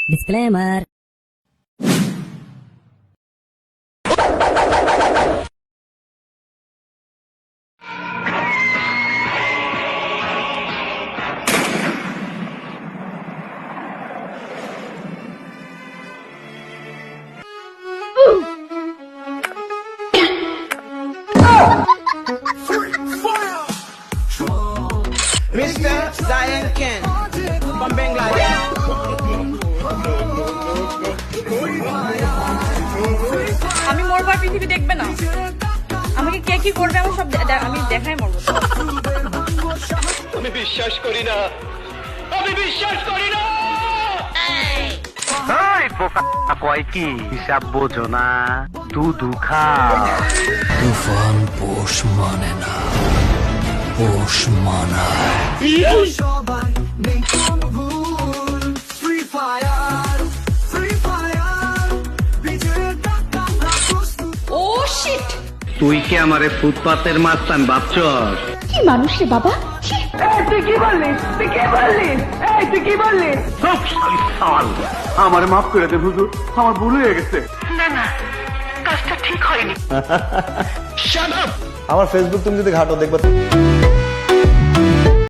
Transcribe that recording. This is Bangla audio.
Disclaimer. Mr. Zion Ken from Bangladesh. আমি মরবার পৃথিবী দেখবে না, আমাকে কে কি করবে আমি সব আমি দেখাই মরবো। আমি বিশ্বাস করি না, আমি বিশ্বাস করি না। কয় কি হিসাব বোঝো না, দুধু খাও। তুফান পোষ মানে না, পোষ মানায়। ও শিট, তুই কি আমারে ফুটপাতের মাস্তান ভাবছস? কি মানুষ রে বাবা। আমারে মাফ করে দে হুজুর, আমার ভুল হয়ে গেছে। আমার ফেসবুক তুমি যদি ঘাটো দেখবে